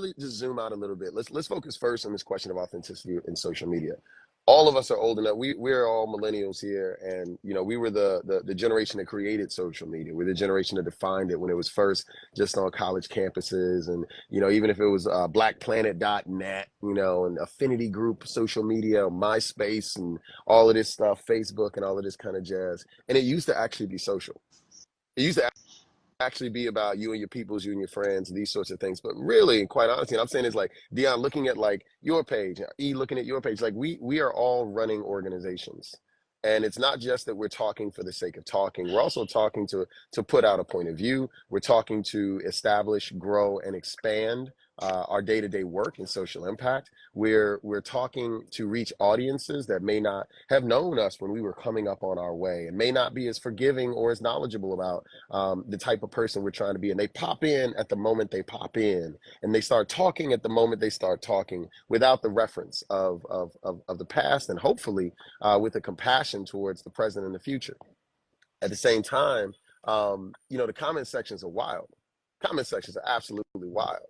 me just zoom out a little bit. Let's focus first on this question of authenticity in social media. All of us are old enough. We're all millennials here, and we were the generation that created social media. We're the generation that defined it when it was first just on college campuses, and even if it was blackplanet.net, and affinity group social media, MySpace, and all of this stuff, Facebook, and all of this kind of jazz. And it used to actually be social. It used to actually be about you and your peoples, you and your friends, these sorts of things. But really, quite honestly, and I'm saying is like Dion looking at like your page, E looking at your page, like we are all running organizations. And it's not just that we're talking for the sake of talking. We're also talking to put out a point of view. We're talking to establish, grow, and expand our day-to-day work and social impact. We're talking to reach audiences that may not have known us when we were coming up on our way, and may not be as forgiving or as knowledgeable about the type of person we're trying to be. And they pop in at the moment they pop in, and they start talking at the moment they start talking, without the reference of the past, and hopefully with a compassion towards the present and the future. At the same time, the comment sections are wild. Comment sections are absolutely wild.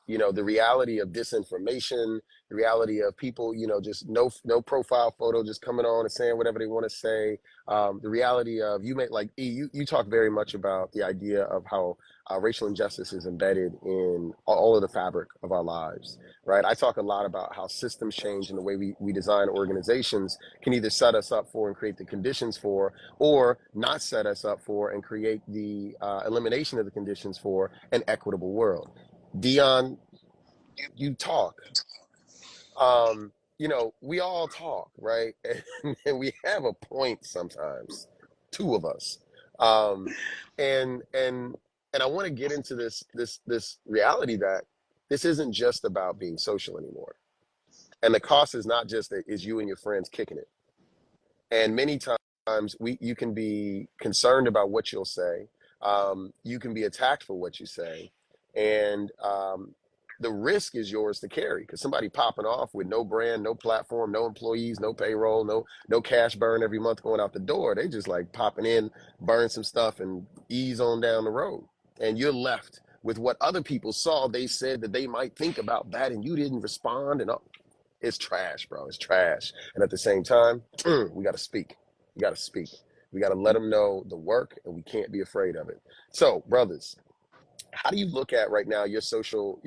The reality of disinformation, the reality of people, just no profile photo, just coming on and saying whatever they want to say. The reality of you talk very much about the idea of how racial injustice is embedded in all of the fabric of our lives, right? I talk a lot about how systems change, and the way we design organizations can either set us up for and create the conditions for, or not set us up for and create the elimination of the conditions for an equitable world. Dion, you talk. We all talk, right? And we have a point sometimes, two of us. Um, and I want to get into this reality that this isn't just about being social anymore. And the cost is not just that is you and your friends kicking it. And many times you can be concerned about what you'll say. You can be attacked for what you say. And the risk is yours to carry, because somebody popping off with no brand, no platform, no employees, no payroll, no cash burn every month going out the door. They just like popping in, burn some stuff, and ease on down the road. And you're left with what other people saw. They said that they might think about that, and you didn't respond. And it's trash, bro. It's trash. And at the same time, we got to speak. We got to speak. We got to let them know the work, and we can't be afraid of it. So, brothers, how do you look at right now your social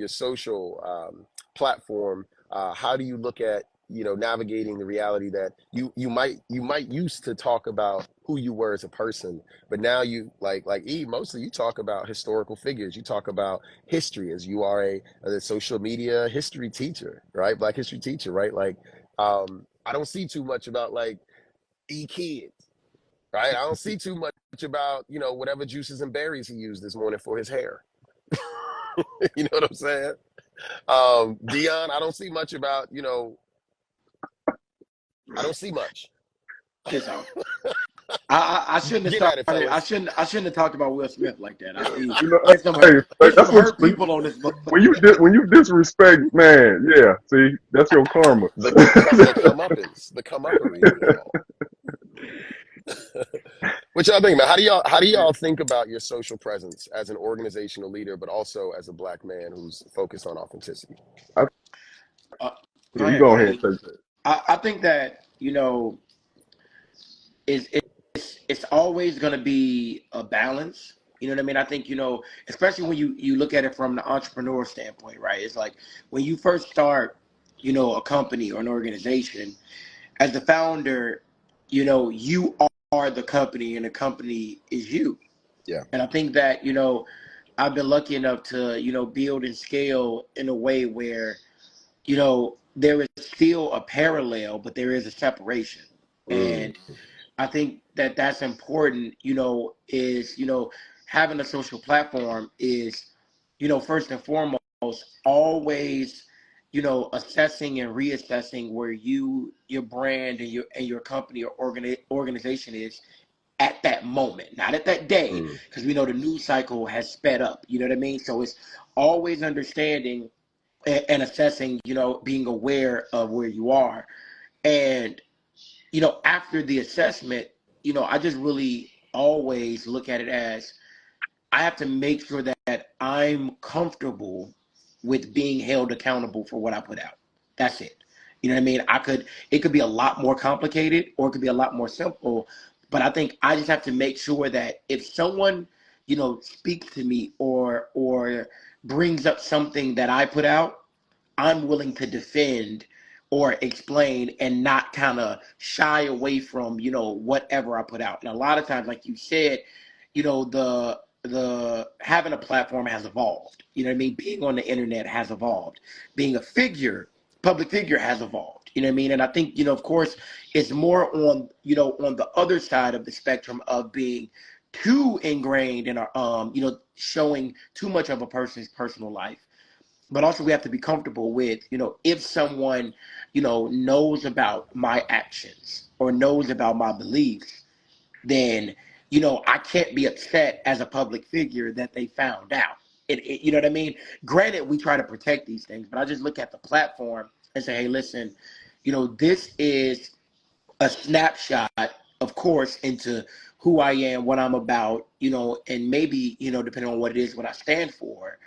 platform? How do you look at navigating the reality that you might used to talk about who you were as a person, but now you like E, mostly you talk about historical figures. You talk about history, as you are a social media history teacher, right? Black history teacher, right? Like I don't see too much about like E kids, right? I don't see too much about whatever juices and berries he used this morning for his hair. You know what I'm saying? Dion, I don't see much about, I don't see much. Kids out. I shouldn't have Get at it, started. fellas. I shouldn't have talked about Will Smith like that. Hey, There's some that's what hurt people on this book. when you disrespect, man. Yeah, see, that's your karma. The comeuppance, the comeuppance of it all. What y'all think, man? How do y'all think about your social presence as an organizational leader, but also as a Black man who's focused on authenticity? Go Yeah, you ahead. go ahead. I think that it's always going to be a balance. You know what I mean? I think especially when you look at it from the entrepreneur standpoint, right? It's like when you first start, a company or an organization, as the founder, you are the company, and the company is you. Yeah. And I think that I've been lucky enough to build and scale in a way where there is still a parallel, but there is a separation. And I think that that's important, is, having a social platform is, first and foremost, always, assessing and reassessing where your brand and your company or organization is at that moment, not at that day, because we know the news cycle has sped up. You know what I mean? So it's always understanding and assessing, being aware of where you are. And after the assessment, I just really always look at it as I have to make sure that I'm comfortable with being held accountable for what I put out. That's it. You know what I mean? It could be a lot more complicated or it could be a lot more simple, but I think I just have to make sure that if someone, speaks to me or brings up something that I put out, I'm willing to defend or explain and not kind of shy away from, whatever I put out. And a lot of times, like you said, the having a platform has evolved. You know what I mean? Being on the internet has evolved. Being a public figure has evolved. You know what I mean? And I think, of course, it's more on, on the other side of the spectrum of being too ingrained in our showing too much of a person's personal life, but also we have to be comfortable with, if someone, knows about my actions or knows about my beliefs, then, I can't be upset as a public figure that they found out. You know what I mean? Granted, we try to protect these things, but I just look at the platform and say, hey, listen, this is a snapshot, of course, into who I am, what I'm about, and maybe, depending on what it is, what I stand for.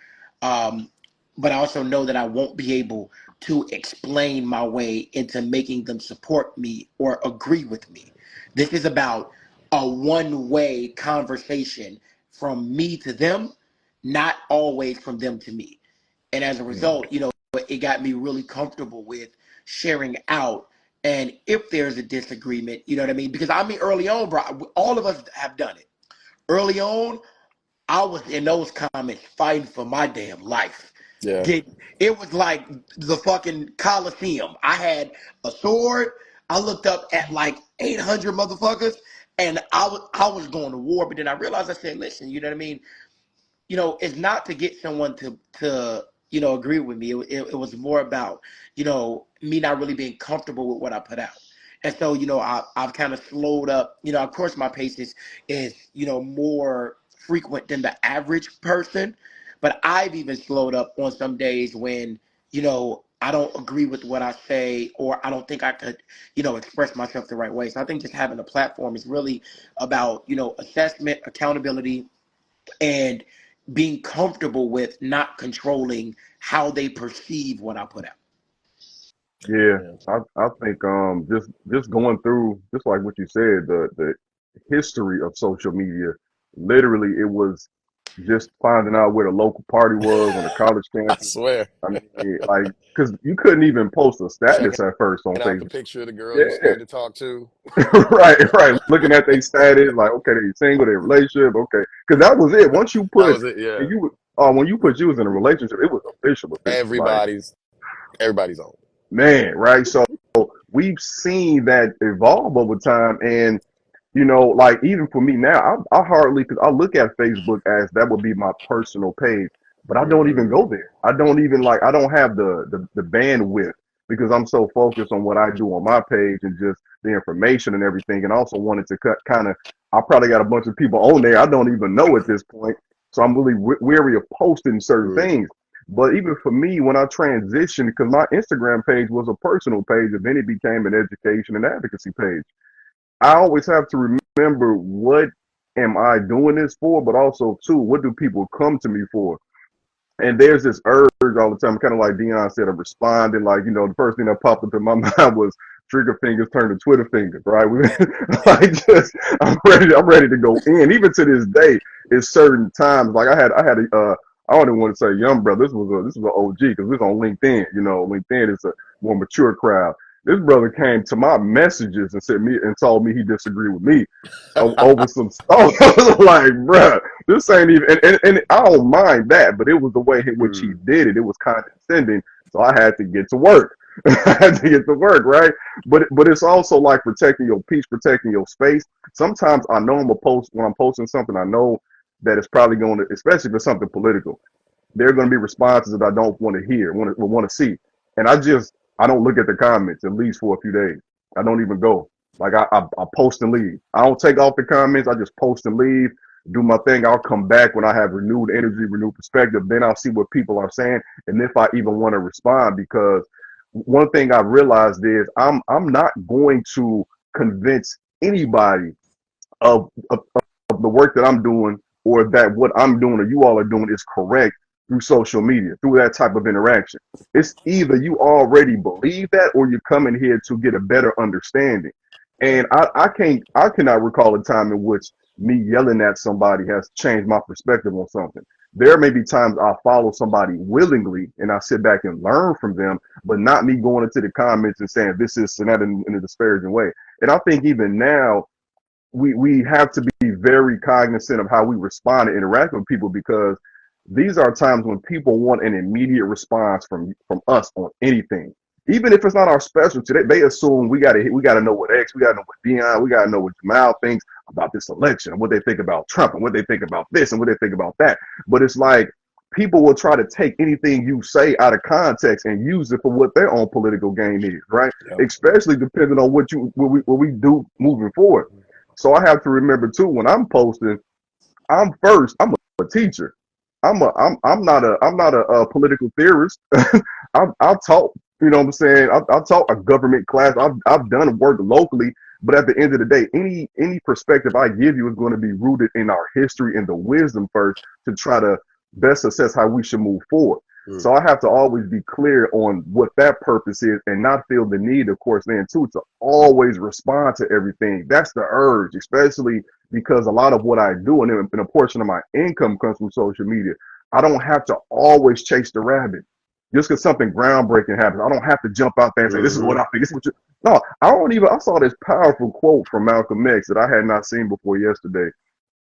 Um, but I also know that I won't be able to explain my way into making them support me or agree with me. This is about a one-way conversation from me to them, not always from them to me. And as a Mm. result, it got me really comfortable with sharing out. And if there's a disagreement, you know what I mean? Because I mean, early on, bro, all of us have done it. Early on, I was in those comments fighting for my damn life. Yeah. It was like the fucking Coliseum. I had a sword. I looked up at like 800 motherfuckers, and I was going to war. But then I realized, I said, listen, you know what I mean? It's not to get someone to agree with me. It was more about me not really being comfortable with what I put out. And so I've kind of slowed up. Of course my pace is more frequent than the average person, but I've even slowed up on some days when I don't agree with what I say, or I don't think I could express myself the right way. So I think just having a platform is really about assessment, accountability, and being comfortable with not controlling how they perceive what I put out. Yeah, Yeah. I think just going through just like what you said, the history of social media, literally it was just finding out where the local party was on the college I campus. swear. I mean, like, because you couldn't even post a Checking status at first on out the Facebook. picture of the girl you Yeah, scared to talk to. right, right. Looking at their status, like, okay, they single, their relationship, okay, because that was it. Once you That put, was it. and Yeah. you, when you put you was in a relationship, it was official, official. Like, Everybody's everybody's on. man, right? So we've seen that evolve over time, and like even for me now, I hardly, because I look at Facebook as that would be my personal page, but I don't Hmm. even go there. I don't even like, I don't have the bandwidth because I'm so focused on what I do on my page and just the information and everything. And also wanted to cut kind of, I probably got a bunch of people on there I don't even know at this point. So I'm really weary of posting certain Mm. things. But even for me, when I transitioned, because my Instagram page was a personal page, and then it became an education and advocacy page. I always have to remember what am I doing this for, but also too, what do people come to me for? And there's this urge all the time, kind of like Dion said, of responding. Like, the first thing that popped up in my mind was trigger fingers turn to Twitter fingers, right? Like, just, I'm ready to go in. Even to this day, it's certain times. Like, I don't even want to say young brother. This was an OG because this on LinkedIn. LinkedIn is a more mature crowd. This brother came to my messages and said me and told me he disagreed with me over some stuff. I was like, bruh, this ain't even, and I don't mind that, but it was the way in which he Mm. did it. It was condescending. So I had to get to work. I had to get to work, right? But it's also like protecting your peace, protecting your space. Sometimes I know I'm a post when I'm posting something, I know that it's probably going to, especially if it's something political, there are going to be responses that I don't want to hear, want to see, and I don't look at the comments at least for a few days. I don't even go. Like I post and leave. I don't take off the comments. I just post and leave. Do my thing. I'll come back when I have renewed energy, renewed perspective. Then I'll see what people are saying, and if I even want to respond. Because one thing I've realized is I'm not going to convince anybody of the work that I'm doing or that what I'm doing or you all are doing is correct through social media, through that type of interaction. It's either you already believe that or you're coming here to get a better understanding. Right. And I cannot recall a time in which me yelling at somebody has changed my perspective on something. There may be times I follow somebody willingly and I sit back and learn from them, but not me going into the comments and saying this is and that in a disparaging way. And I think even now we have to be very cognizant of how we respond and interact with people, because these are times when people want an immediate response from us on anything. Even if it's not our specialty, they assume we gotta know what X, we gotta know what Dion, we gotta know what Jamal thinks about this election, and what they think about Trump, and what they think about this, and what they think about that. But it's like people will try to take anything you say out of context and use it for what their own political game is, right? Yep. Especially depending on what we do moving forward. So I have to remember too, when I'm posting, I'm a teacher. I'm not a political theorist. I've taught, you know what I'm saying? I've taught a government class. I've done work locally, but at the end of the day, any perspective I give you is going to be rooted in our history and the wisdom first, to try to best assess how we should move forward. Mm. So I have to always be clear on what that purpose is, and not feel the need, of course, then too, to always respond to everything. That's the urge, especially because a lot of what I do, and a portion of my income comes from social media. I don't have to always chase the rabbit. Just because something groundbreaking happens, I don't have to jump out there and say, this is what I think. This is what you. No, I saw this powerful quote from Malcolm X that I had not seen before yesterday.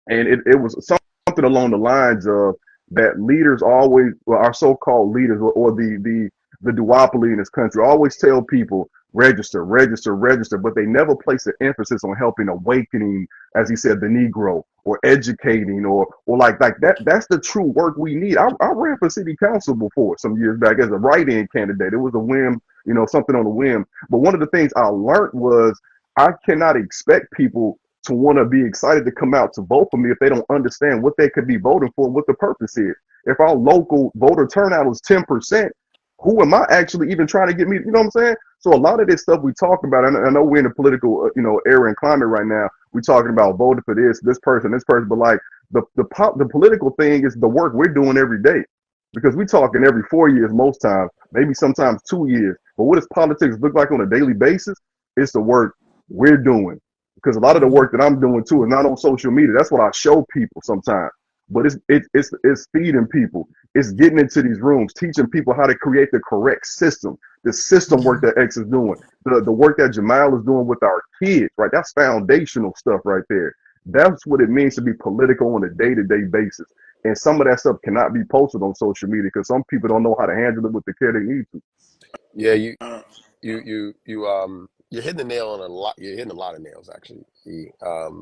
And it was something along the lines of that leaders always, well, our so-called leaders, or the duopoly in this country, always tell people register, register, register, but they never place the emphasis on helping awakening, as he said, the Negro, or educating, or like that. That's the true work we need. I ran for city council before some years back as a write-in candidate. It was a whim, something on a whim. But one of the things I learned was I cannot expect people to want to be excited to come out to vote for me if they don't understand what they could be voting for and what the purpose is. If our local voter turnout was 10%, who am I actually even trying to get me? You know what I'm saying? So a lot of this stuff we talk about, and I know we're in a political, era and climate right now. We're talking about voting for this person, but like the political thing is the work we're doing every day, because we're talking every 4 years most times, maybe sometimes 2 years. But what does politics look like on a daily basis? It's the work we're doing. Because a lot of the work that I'm doing too is not on social media. That's what I show people sometimes. But it's feeding people. It's getting into these rooms, teaching people how to create the correct system. The system work that X is doing, the work that Jamal is doing with our kids, right? That's foundational stuff right there. That's what it means to be political on a day-to-day basis. And some of that stuff cannot be posted on social media because some people don't know how to handle it with the care they need to. Yeah, Uh, you're hitting the nail on a lot. You're hitting a lot of nails, actually.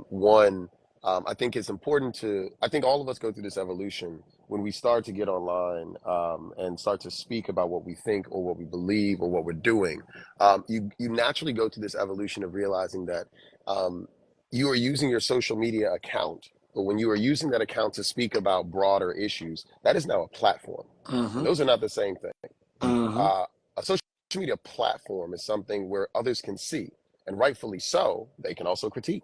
One, I think it's important I think all of us go through this evolution when we start to get online, and start to speak about what we think or what we believe or what we're doing. You naturally go through this evolution of realizing that, you are using your social media account, but when you are using that account to speak about broader issues, that is now a platform, and mhm, those are not the same thing. mhm, A social media platform is something where others can see, and rightfully so, they can also critique,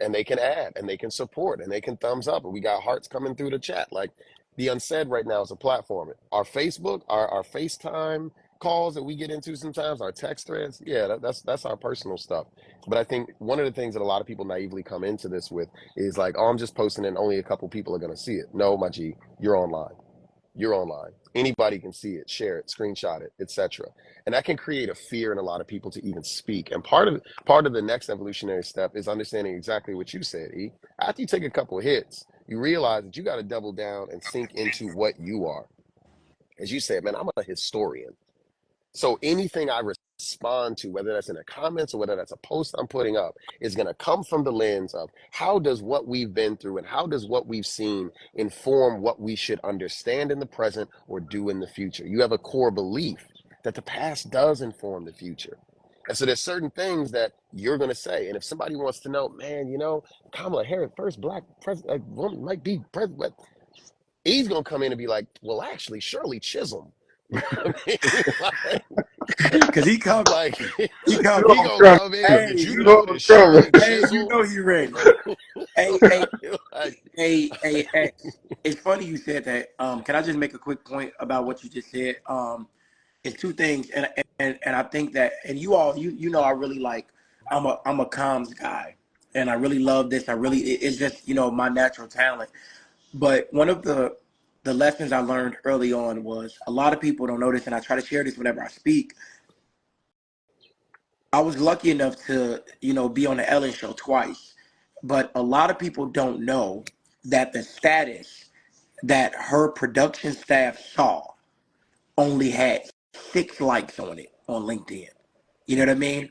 and they can add, and they can support, and they can thumbs up, and we got hearts coming through the chat. Like the Unsaid right now is a platform. Our Facebook, our FaceTime calls that we get into sometimes, our text threads, yeah, that's our personal stuff. But I think one of the things that a lot of people naively come into this with is like, oh, I'm just posting it and only a couple people are going to see it. No, my G, you're online. You're online. Anybody can see it, share it, screenshot it, etc. And that can create a fear in a lot of people to even speak. And part of the next evolutionary step is understanding exactly what you said, E. After you take a couple of hits, you realize that you got to double down and sink into what you are. As you said, man, I'm a historian. So anything I respond to, whether that's in the comments or whether that's a post I'm putting up, is going to come from the lens of how does what we've been through and how does what we've seen inform what we should understand in the present or do in the future. You have a core belief that the past does inform the future. And so there's certain things that you're going to say. And if somebody wants to know, man, Kamala Harris, first black president, woman might be president, he's going to come in and be like, well, actually, Shirley Chisholm. You know what I mean? Cause he coming, Like he You coming. know he I'm gonna coming. come in. Hey, Did you You you, know know I'm that coming. Shirley hey, you Chisholm? know he ready. Hey, hey, Like, hey, X. it's funny you said that. Can I just make a quick point about what you just said? It's two things, and I think that, and you all, you know, I really like. I'm a comms guy, and I really love this. It's just my natural talent. But one of the lessons I learned early on was a lot of people don't know this, and I try to share this whenever I speak. I was lucky enough to be on the Ellen show twice, but a lot of people don't know that the status that her production staff saw only had 6 likes on it on LinkedIn. You know what I mean?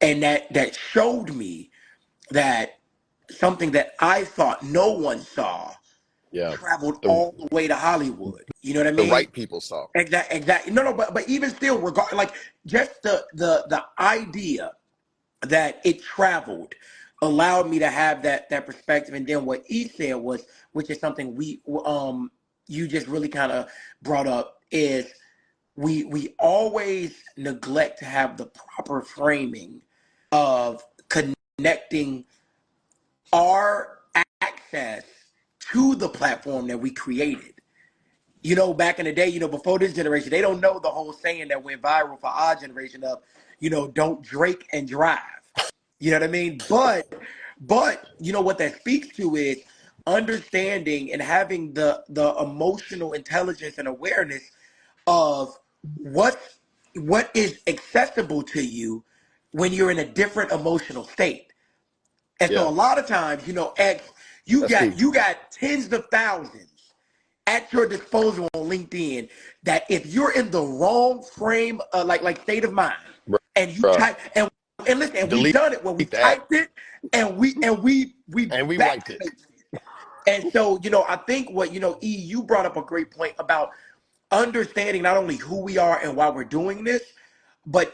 And that showed me that something that I thought no one saw Yeah. traveled The all the way to Hollywood. You know what I the mean? right people saw. Exactly. No, but even still, regard like just the idea that it traveled allowed me to have that perspective. And then what he said was, which is something you just really kind of brought up, is we always neglect to have the proper framing of connecting our access to the platform that we created. Back in the day, before this generation, they don't know the whole saying that went viral for our generation of, don't Drake and drive. You know what I mean? But what that speaks to is understanding and having the emotional intelligence and awareness of what what is accessible to you when you're in a different emotional state. And so Yeah, a lot of times, X, you that's got key. you got tens of thousands at your disposal on LinkedIn that if you're in the wrong frame, like state of mind, and you Bruh, type and listen, and we've delete done it where we that. typed it and we And we wiped it. backspaced it. And so, I think what you brought up a great point about understanding not only who we are and why we're doing this, but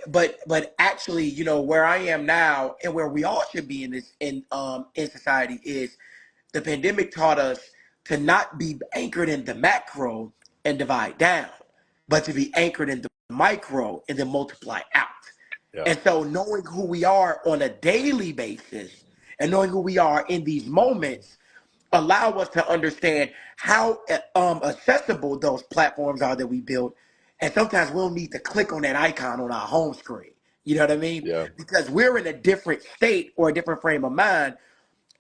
actually, where I am now and where we all should be in society is the pandemic taught us to not be anchored in the macro and divide down, but to be anchored in the micro and then multiply out. Yeah, And so knowing who we are on a daily basis and knowing who we are in these moments allow us to understand how accessible those platforms are that we build. And sometimes we'll need to click on that icon on our home screen. You know what I mean? yeah, Because we're in a different state or a different frame of mind.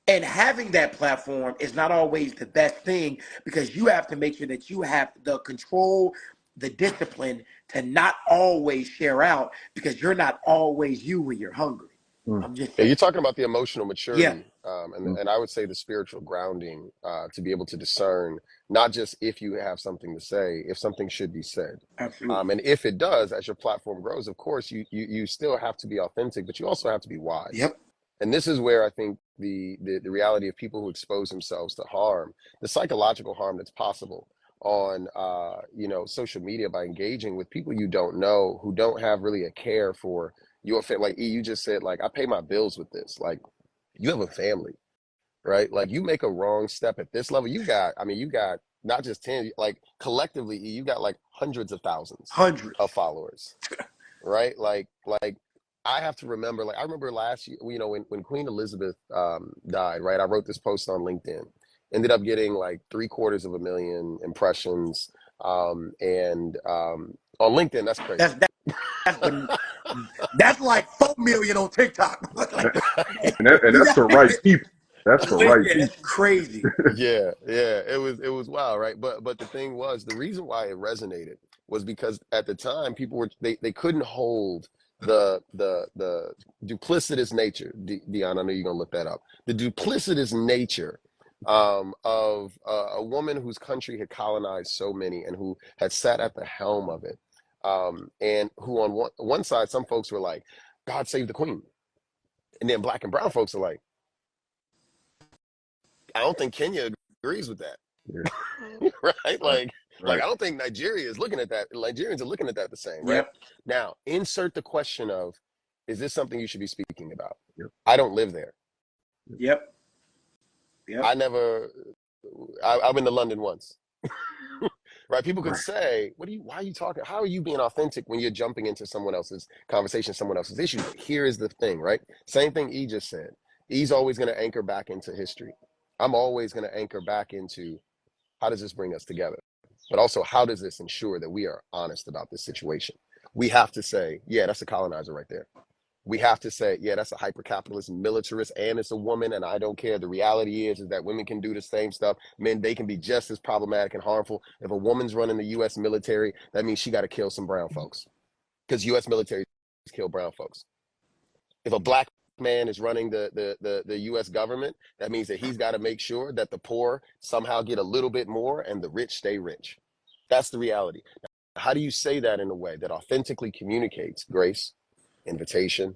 And having that platform is not always the best thing because you have to make sure that you have the control, the discipline to not always share out because you're not always you when you're hungry. Mm, I'm just yeah. saying. You're talking about the emotional Yeah, maturity, and mm, and I would say the spiritual grounding to be able to discern not just if you have something to say, if something should be said, absolutely. and if it does, as your platform grows, of course, you still have to be authentic, but you also have to be wise. Yep. And this is where I think the reality of people who expose themselves to harm, the psychological harm that's possible on social media by engaging with people you don't know who don't have really a care for your family. Like E, you just said, like I pay my bills with this. Like you have a family, right? Like you make a wrong step at this level, you got not just 10, like collectively, E, you got like hundreds of thousands of Hundreds. followers, right? Like I have to remember, like I remember last year, when Queen Elizabeth died, right? I wrote this post on LinkedIn, ended up getting like 750,000 impressions. And on LinkedIn, that's crazy. That's that's the that's like 4 million on TikTok. Like and you that's got the right people. That's the right yeah, people. that's crazy. Yeah, it was wild, right? But the thing was, the reason why it resonated was because at the time people they couldn't hold the duplicitous nature. Dion, I know you're gonna look that up. The duplicitous nature of a woman whose country had colonized so many and who had sat at the helm of it, and who on one side some folks were like, God save the Queen, and then black and brown folks are like, I don't think Kenya agrees with that. Yeah, Right? right, Like right. I don't think Nigeria is looking at that. Nigerians are looking at that the same, right? Yep. Now, insert the question of, is this something you should be speaking about? Yep, I don't live there. yep, Yep. I Yep. never. I've been to London once. Right? People could right. say, why are you talking? How are you being authentic when you're jumping into someone else's conversation, someone else's issue? But here is the thing, right? Same thing E just said. E's always going to anchor back into history. I'm always going to anchor back into How does this bring us together? But also, how does this ensure that we are honest about this situation? We have to say, yeah, that's a colonizer right there. We have to say, yeah, that's a hyper-capitalist militarist, and it's a woman, and I don't care. The reality is that women can do the same stuff. Men, they can be just as problematic and harmful. If a woman's running the U.S. military, that means she got to kill some brown folks, because U.S. military kill brown folks. If a black man is running the U.S. government, that means that he's got to make sure that the poor somehow get a little bit more and the rich stay rich. That's the reality. How do you say that in a way that authentically communicates grace, invitation,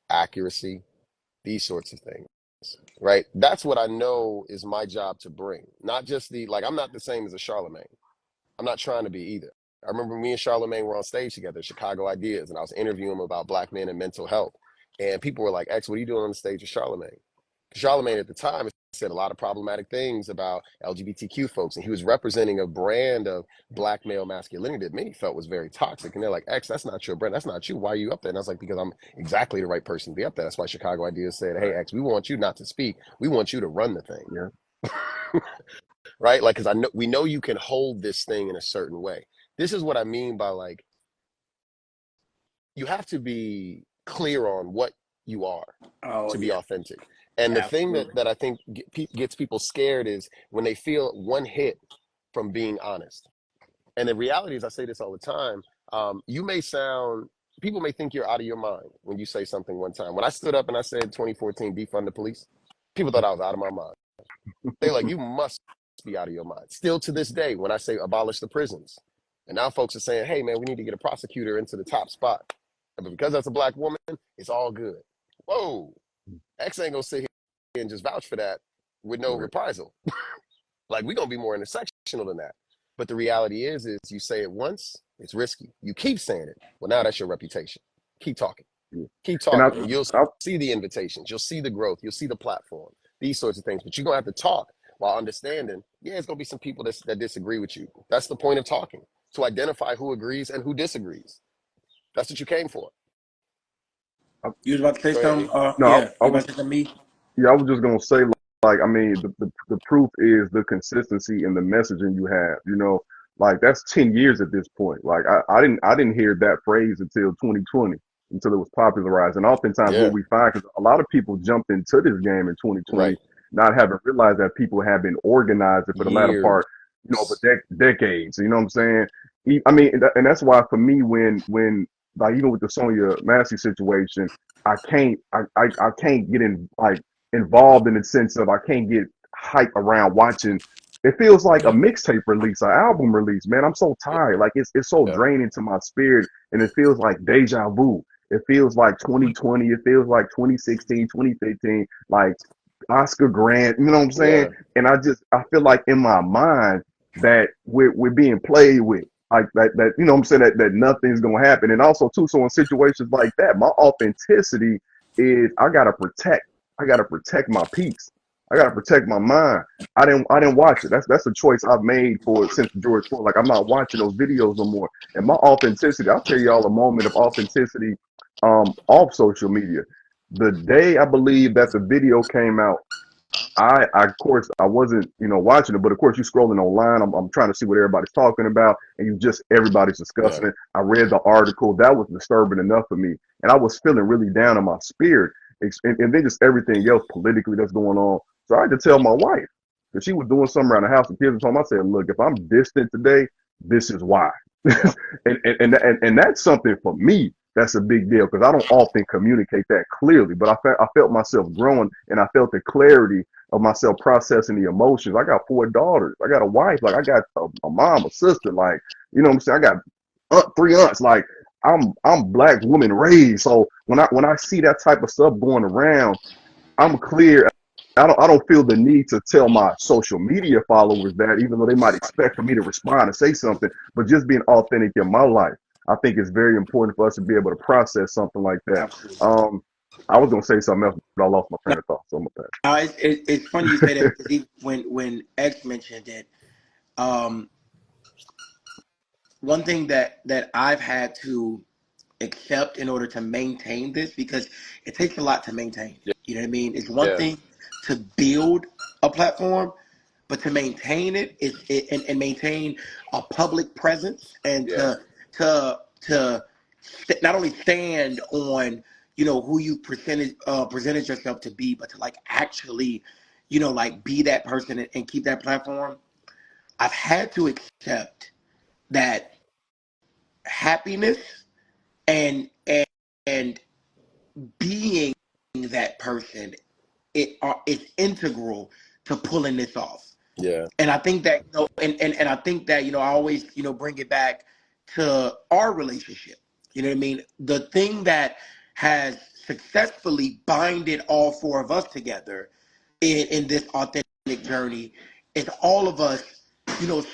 accuracy, these sorts of things, right? That's what I know is my job to bring. Not just I'm not the same as a Charlemagne. I'm not trying to be either. I remember me and Charlemagne were on stage together, Chicago Ideas, and I was interviewing him about black men and mental health. And people were like, X, what are you doing on the stage with Charlemagne? Charlemagne at the time said a lot of problematic things about LGBTQ folks, and he was representing a brand of black male masculinity that many felt was very toxic. And they're like, X, that's not your brand. That's not you. Why are you up there? And I was like, because I'm exactly the right person to be up there. That's why Chicago Ideas said, hey, Right. X, we want you not to speak. We want you to run the thing. Yeah. Right? Like, because we know you can hold this thing in a certain way. This is what I mean by you have to be clear on what you are Oh to be yeah, authentic. And the thing absolutely. that I think gets people scared is when they feel one hit from being honest. And the reality is, I say this all the time. You may sound, people may think you're out of your mind when you say something one time. When I stood up and I said 2014 defund the police, people thought I was out of my mind. They're like, you must be out of your mind. Still to this day, when I say abolish the prisons, and now folks are saying, hey, man, we need to get a prosecutor into the top spot. But because that's a black woman, it's all good. Whoa, X ain't gonna sit here and just vouch for that with no Right. reprisal. Like, we're gonna be more intersectional than that. But the reality is you say it once, it's risky. You keep saying it. Well, now that's your reputation. Keep talking. Yeah. Keep And talking, and you'll I see the invitations, you'll see the growth, you'll see the platform, these sorts of things. But you're gonna have to talk while understanding, yeah, it's gonna be some people that disagree with you. That's the point of talking, to identify who agrees and who disagrees. That's what you came for. I, You was about to say Go ahead, something? E. Yeah, I you was about to say something to me? Yeah, I was just gonna say, like, I mean, the proof is the consistency in the messaging you have. Like that's 10 years at this point. Like I didn't hear that phrase until 2020, until it was popularized. And oftentimes, what Yeah, we find, because a lot of people jumped into this game in 2020, right. not having realized that people have been organizing for the latter Years. part, of decades. You know what I'm saying? I mean, and that's why for me, when like even with the Sonya Massey situation, I can't get in like involved in the sense of I can't get hype around watching. It feels like a mixtape release, an album release, man. I'm so Yeah, tired. Like it's so yeah, draining to my spirit, and it feels like deja vu. It feels like 2020. It feels like 2016, 2015, like Oscar Grant. You know what I'm saying? yeah, And I feel like in my mind that we're being played with. Like that, you know what I'm saying, that nothing's gonna happen. And also too, so in situations like that, my authenticity is I gotta protect my peace. I gotta protect my mind. I didn't watch it. That's a choice I've made for since George Floyd. Like I'm not watching those videos no more. And my authenticity, I'll tell y'all a moment of authenticity off social media. The day I believe that the video came out, of course, I wasn't, watching it, but of course, you're scrolling online. I'm trying to see what everybody's talking about, and everybody's yeah, discussing it. I read the article. That was disturbing enough for me. And I was feeling really down in my spirit. And then just everything else politically that's going on. So I had to tell my wife because she was doing something around the house. The kids were home. I said, look, if I'm distant today, this is why. And that's something for me that's a big deal because I don't often communicate that clearly, but I felt myself growing and I felt the clarity of myself processing the emotions. I got 4 daughters. I got a wife. Like I got a mom, a sister. Like, you know what I'm saying? I got 3 aunts. Like I'm black woman raised. So when I see that type of stuff going around, I'm clear. I don't feel the need to tell my social media followers that, even though they might expect for me to respond and say something, but just being authentic in my life, I think it's very important for us to be able to process something like that. Absolutely. Um, I was gonna say something else, but I lost my Now, train of thought. So I'm gonna it's funny you say that because when X mentioned it, um, one thing that I've had to accept in order to maintain this because it takes a lot to maintain. yeah, You know what I mean? It's one yeah, thing to build a platform, but to maintain and maintain a public presence, and Yeah. to not only stand on who you presented yourself to be, but to like actually like be that person and keep that platform. I've had to accept that happiness and being that person, it's integral to pulling this off. Yeah. And I think that and I think that I always bring it back to our relationship. You know what I mean? The thing that has successfully binded all four of us together in this authentic journey is all of us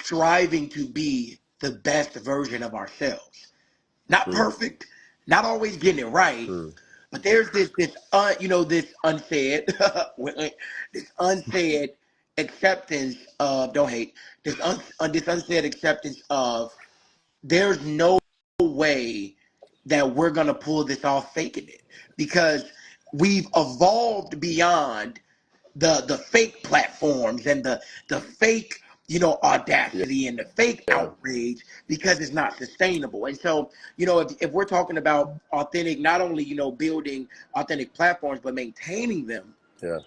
striving to be the best version of ourselves. Not Mm, perfect, not always getting it right, mm. but there's this unsaid this unsaid acceptance of, don't hate, this unsaid acceptance of, there's no way that we're gonna pull this off faking it, because we've evolved beyond the fake platforms and the fake Yeah. audacity and the fake Yeah. outrage, because it's not sustainable. And so if we're talking about authentic, not only building authentic platforms but maintaining them, Yeah.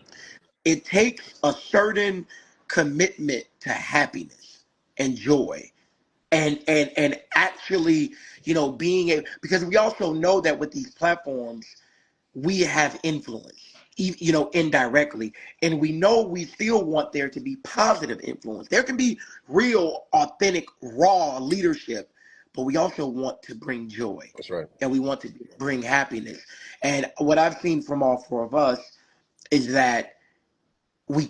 it takes a certain commitment to happiness and joy, and actually being a, because we also know that with these platforms we have influence, indirectly, and we know we still want there to be positive influence. There can be real, authentic, raw leadership, but we also want to bring joy, That's right. and we want to bring happiness. And what I've seen from all four of us is that we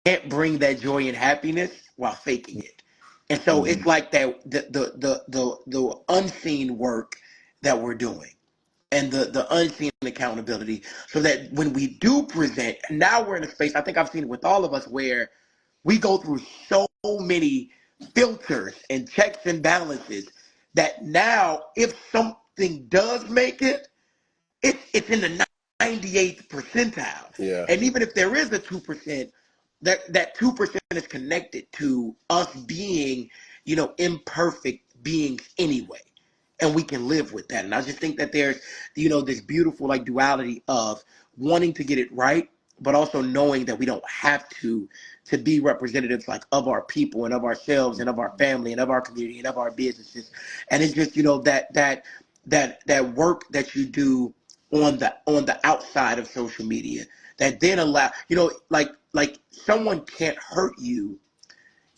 can't bring that joy and happiness while faking it. And so Mhm. it's like that the unseen work that we're doing, and the unseen accountability, so that when we do present, now we're in a space, I think I've seen it with all of us, where we go through so many filters and checks and balances, that now if something does make it, it's in the 98th percentile. Yeah. And even if there is a 2%, that 2% is connected to us being, imperfect beings anyway. And we can live with that. And I just think that there's, this beautiful like duality of wanting to get it right, but also knowing that we don't have to be representatives like of our people and of ourselves and of our family and of our community and of our businesses. And it's just, that work that you do on the outside of social media, that then allow, like someone can't hurt you,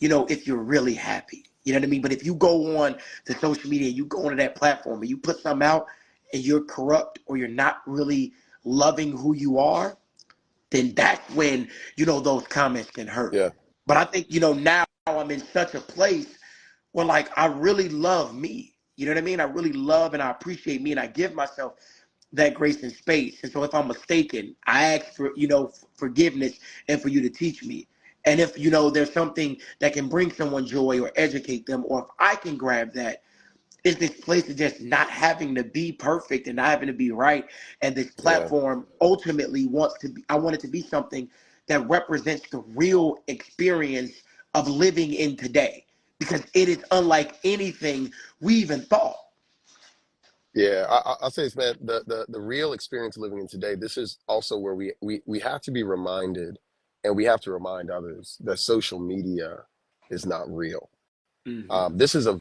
if you're really happy. You know what I mean? But if you go on to social media, you go onto that platform and you put something out and you're corrupt, or you're not really loving who you are, then that's when, those comments can hurt. Yeah. But I think, now I'm in such a place where like I really love me. You know what I mean? I really love and I appreciate me, and I give myself that grace and space. And so if I'm mistaken, I ask for, forgiveness, and for you to teach me. And if, there's something that can bring someone joy or educate them, or if I can grab that, it's this place of just not having to be perfect and not having to be right. And this Yeah. platform ultimately wants to be, I want it to be something that represents the real experience of living in today, because it is unlike anything we even thought. Yeah, I'll say this, man. The real experience living in today. This is also where we have to be reminded, and we have to remind others that social media is not real. Mm-hmm. This is a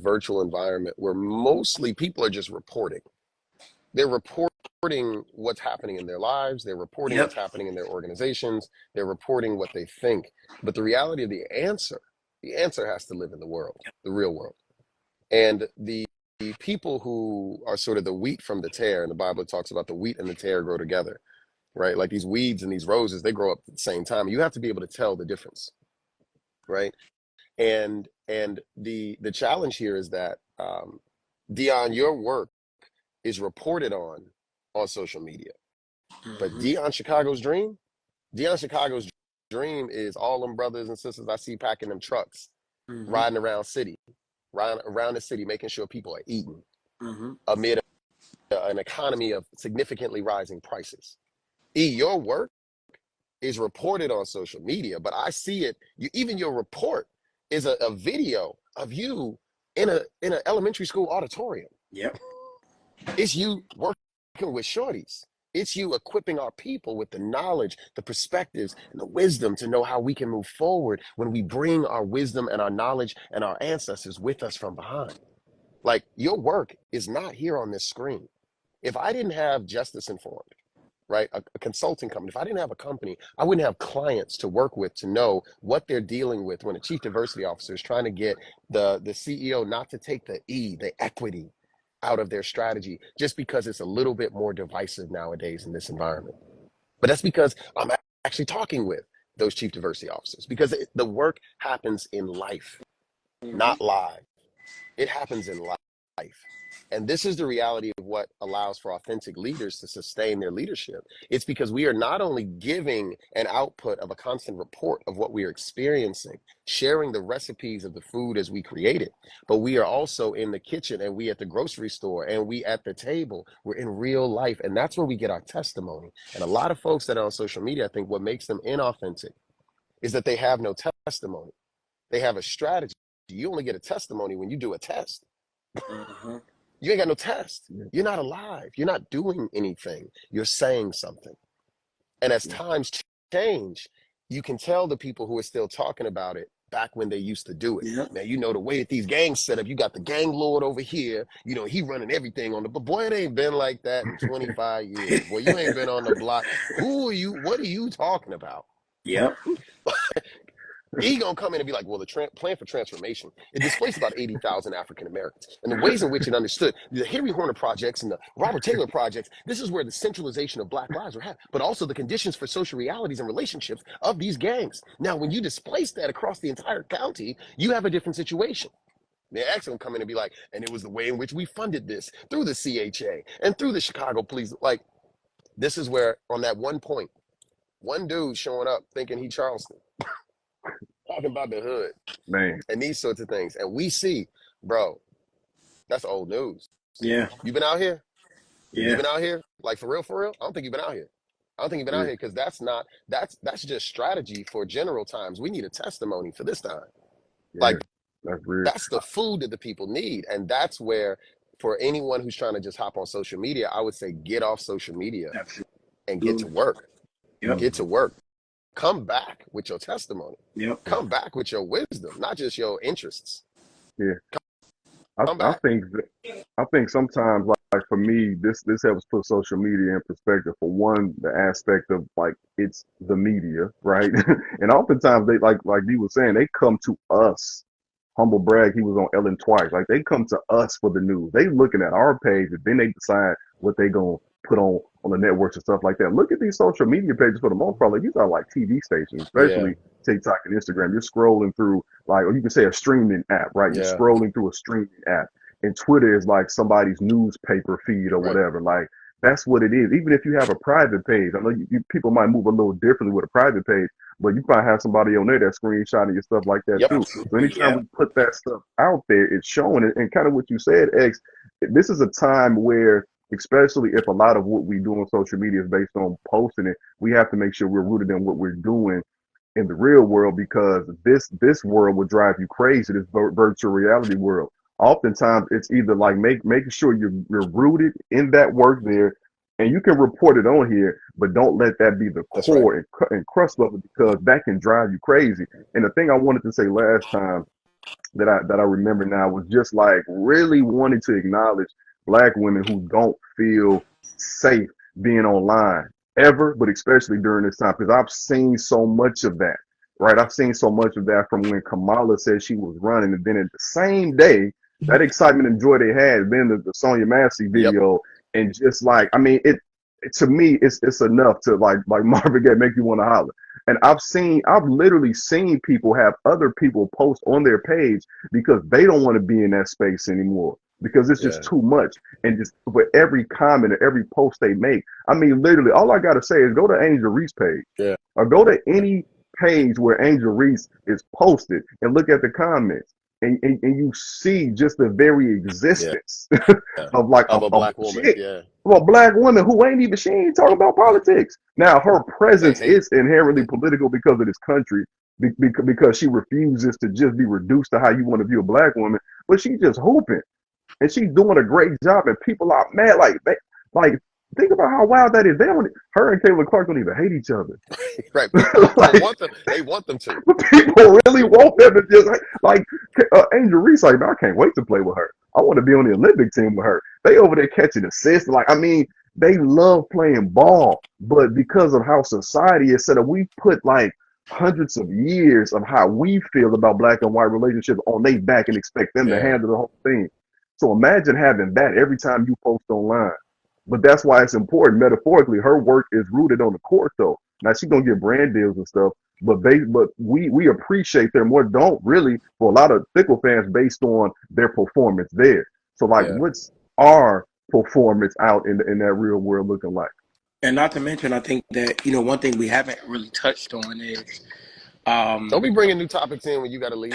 virtual environment where mostly people are just reporting. They're reporting what's happening in their lives. They're reporting what's Yep. happening in their organizations. They're reporting what they think. But the reality of the answer has to live in the world, the real world. And the people who are sort of the wheat from the tare, and the Bible talks about the wheat and the tare grow together, right? Like these weeds and these roses, they grow up at the same time. You have to be able to tell the difference, right? And the challenge here is that Dion, your work is reported on social media, but Mm-hmm. Dion Chicago's dream is all them brothers and sisters I see packing them trucks, Mm-hmm. riding around the city, making sure people are eating Mm-hmm. amid an economy of significantly rising prices. Your work is reported on social media, but I see it. Even your report is a video of you in an elementary school auditorium. Yep. It's you working with shorties. It's you equipping our people with the knowledge, the perspectives, and the wisdom to know how we can move forward when we bring our wisdom and our knowledge and our ancestors with us from behind. Like, your work is not here on this screen. If I didn't have Justice Informed, right, a consulting company, if I didn't have a company, I wouldn't have clients to work with to know what they're dealing with when a chief diversity officer is trying to get the CEO not to take the equity out of their strategy just because it's a little bit more divisive nowadays in this environment. But that's because I'm actually talking with those chief diversity officers, because the work happens in life, Hmm. not live. It happens in life. And this is the reality of what allows for authentic leaders to sustain their leadership. It's because we are not only giving an output of a constant report of what we are experiencing, sharing the recipes of the food as we create it, but we are also in the kitchen, and we at the grocery store, and we at the table. We're in real life. And that's where we get our testimony. And a lot of folks that are on social media, I think what makes them inauthentic is that they have no testimony. They have a strategy. You only get a testimony when you do a test. Hmm. You ain't got no test. Yeah, You're not alive. You're not doing anything. You're saying something. And as yeah, times change, you can tell the people who are still talking about it back when they used to do it. Yep. Man, you know, the way that these gangs set up, you got the gang lord over here, you know, he running everything on the, but boy, it ain't been like that in 25 years. Boy, you ain't been on the block. Who are you? What are you talking about? Yep. He gonna come in and be like, well, the plan for transformation, it displaced about 80,000 African Americans. And the ways in which it understood the Henry Horner projects and the Robert Taylor projects, this is where the centralization of Black lives were had, but also the conditions for social realities and relationships of these gangs. Now, when you displace that across the entire county, you have a different situation. The X gonna come in and be like, and it was the way in which we funded this through the CHA and through the Chicago police. Like, this is where, on that one point, one dude showing up thinking he Charleston, talking about the hood man. and these sorts of things. And we see, bro, that's old news. Yeah. You been out here? You Yeah. been out here? Like, for real, for real? I don't think you've been out here. I don't think you've been out Yeah, here, because that's just strategy for general times. We need a testimony for this time. yeah, Like, that's real. that's the food that the people need. And that's where, for anyone who's trying to just hop on social media, I would say get off social media and get to Absolutely. work. Yep. Get to work. Come back with your testimony. Yep. Come back with your wisdom, not just your interests. Yeah, I Come I back. think I think sometimes like for me this helps put social media in perspective. For one, the aspect of like it's the media, right? And oftentimes they like you were saying, they come to us. Humble brag, he was on Ellen twice. Like they come to us for the news. They looking at our page and then they decide what they gonna put on the networks and stuff like that. Look at these social media pages for the most part. Like these are like TV stations, Yeah. especially TikTok and Instagram. You're scrolling through like, or you can say a streaming app, right? You're Yeah. scrolling through a streaming app. And Twitter is like somebody's newspaper feed or Right. whatever. Like that's what it is. Even if you have a private page, I know people might move a little differently with a private page, but you probably have somebody on there that's screenshotting your stuff like that Yep. too. So Absolutely. anytime Yep. we put that stuff out there, it's showing it. And kind of what you said, X, this is a time where, especially if a lot of what we do on social media is based on posting it, we have to make sure we're rooted in what we're doing in the real world, because this world will drive you crazy. This virtual reality world. Oftentimes, it's either like making sure you're rooted in that work there, and you can report it on here, but don't let that be the That's right. core and crust of it, because that can drive you crazy. And the thing I wanted to say last time that I remember now was just like really wanting to acknowledge Black women who don't feel safe being online ever, but especially during this time, because I've seen so much of that. Right, I've seen so much of that from when Kamala said she was running, and then at the same day, that excitement and joy they had, then the Sonya Massey Yep. video, and just like, I mean, it to me, it's enough to like Marvin Gaye make you want to holler. And I've literally seen people have other people post on their page because they don't want to be in that space anymore because it's just Yeah. too much. And just for every comment or every post they make, I mean, literally, all I got to say is go to Angel Reese page Yeah. or go to any page where Angel Reese is posted and look at the comments. and you see just the very Yeah. existence of like Of a a black woman. chick, Yeah. of a black woman who ain't even, she ain't talking about politics. Now her They presence hate is inherently it. political because of this country, because she refuses to just be reduced to how you want to view a black woman, but she just hooping and she's doing a great job, and people are mad. Like think about how wild that is. They don't. Her and Caitlin Clark don't even hate each other. Right. People Like want them. They want them to. people really want them to just like Angel Reese. Like, man, I can't wait to play with her. I want to be on the Olympic team with her. They over there catching assists. Like, I mean, they love playing ball, but because of how society is set up, we put like hundreds of years of how we feel about black and white relationships on their back and expect them to Yeah. handle the whole thing. So imagine having that every time you post online. But that's why it's important. Metaphorically, her work is rooted on the court, though. Now she's gonna get brand deals and stuff, but we appreciate their more don't really for a lot of fickle fans based on their performance there. So like, Yeah. what's our performance out in that real world looking like? And not to mention, I think that one thing we haven't really touched on is Don't um, be bringing new topics in when you got to leave.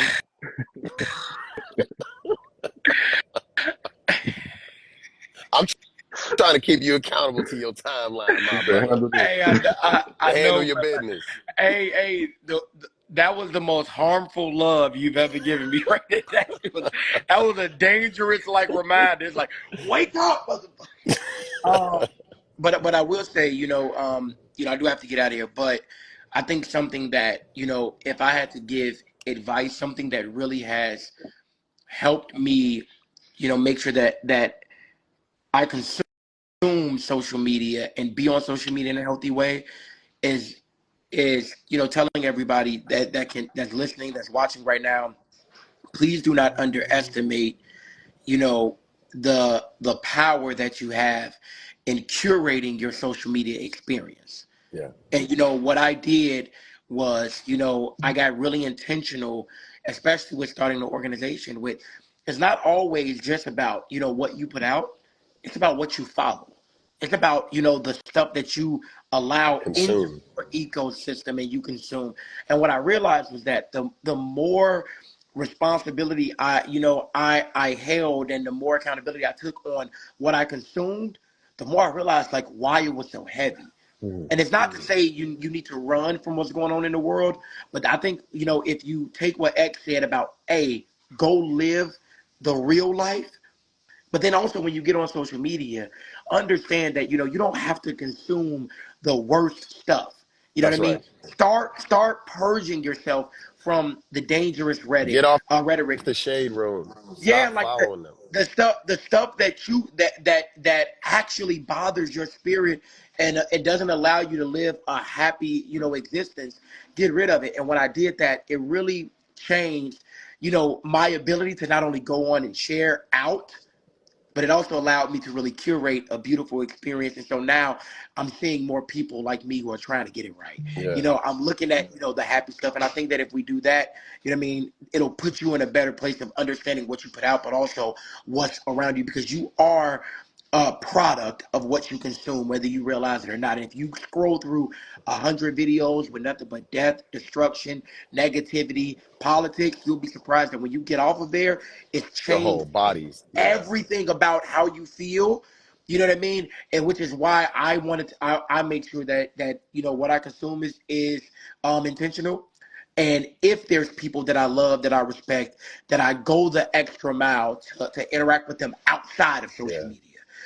I'm trying to keep you accountable to your timeline, He my said, brother. handle this. hey, I Handle know, your brother. business. Hey, that was the most harmful love you've ever given me, right there. That was a dangerous like reminder. It's like, wake up, motherfucker. Um, but I will say, I do have to get out of here. But I think something that if I had to give advice, something that really has helped me, make sure that I consume social media and be on social media in a healthy way is telling everybody that's listening, that's watching right now, please do not underestimate you know the power that you have in curating your social media experience. Yeah. And what I did was, I got really intentional, especially with starting the organization. With It's not always just about what you put out; it's about what you follow. It's about the stuff that you allow into Consume. your ecosystem and you consume. And what I realized was that the more responsibility I held, and the more accountability I took on what I consumed, the more I realized like why it was so heavy. Mhm. And it's not to say you need to run from what's going on in the world, but I think, if you take what X said about, A, go live the real life, but then also when you get on social media, understand that, you don't have to consume the worst stuff. You know what That's I mean? right. Start purging yourself from the dangerous Get off rhetoric. the shade room. Yeah, Stop like following them. the stuff that actually bothers your spirit, and it doesn't allow you to live a happy existence. Get rid of it. And when I did that, it really changed my ability to not only go on and share out, but it also allowed me to really curate a beautiful experience. And so now I'm seeing more people like me who are trying to get it right. Yeah. I'm looking at, the happy stuff. And I think that if we do that, what I mean, it'll put you in a better place of understanding what you put out, but also what's around you, because you are a product of what you consume, whether you realize it or not. And if you scroll through 100 videos with nothing but death, destruction, negativity, politics, you'll be surprised that when you get off of there, it's Your whole changed bodies. Yeah. everything about how you feel. You know what I mean? And which is why I make sure that what I consume is intentional. And if there's people that I love, that I respect, that I go the extra mile to interact with them outside of social Yeah. media,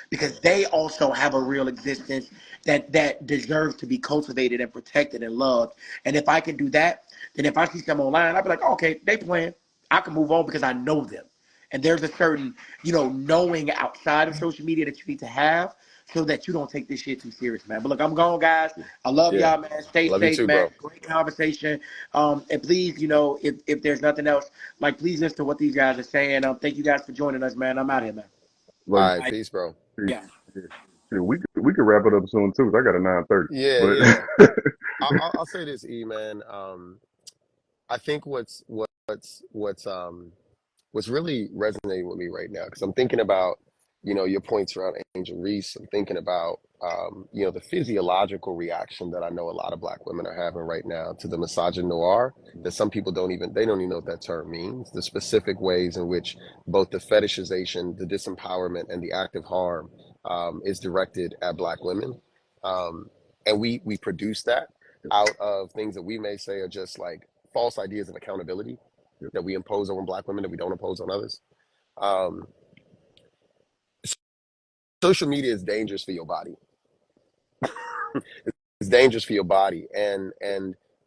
because they also have a real existence that deserves to be cultivated and protected and loved. And if I can do that, then if I see them online, I'll be like, okay, they playing. I can move on because I know them. And there's a certain, knowing outside of social media that you need to have so that you don't take this shit too serious, man. But look, I'm gone, guys. I love Yeah. y'all, man. Stay Love you safe, too, man. bro. Great conversation. And please, if there's nothing else, like, please listen to what these guys are saying. Thank you guys for joining us, man. I'm out here, man. All Like, right. Bye. Peace, bro. Yeah. we could wrap it up soon too. 'Cause I got a 9:30, Yeah. but Yeah. I'll say this, E man. I think what's really resonating with me right now, because I'm thinking about your points around Angel Reese, I'm thinking about, the physiological reaction that I know a lot of Black women are having right now to the misogynoir, that some people they don't even know what that term means, the specific ways in which both the fetishization, the disempowerment, and the active harm is directed at Black women. Um, and we produce that out of things that we may say are just like false ideas of accountability Yep. that we impose on Black women that we don't impose on others. Um, Social media is dangerous for your body. It's dangerous for your body, and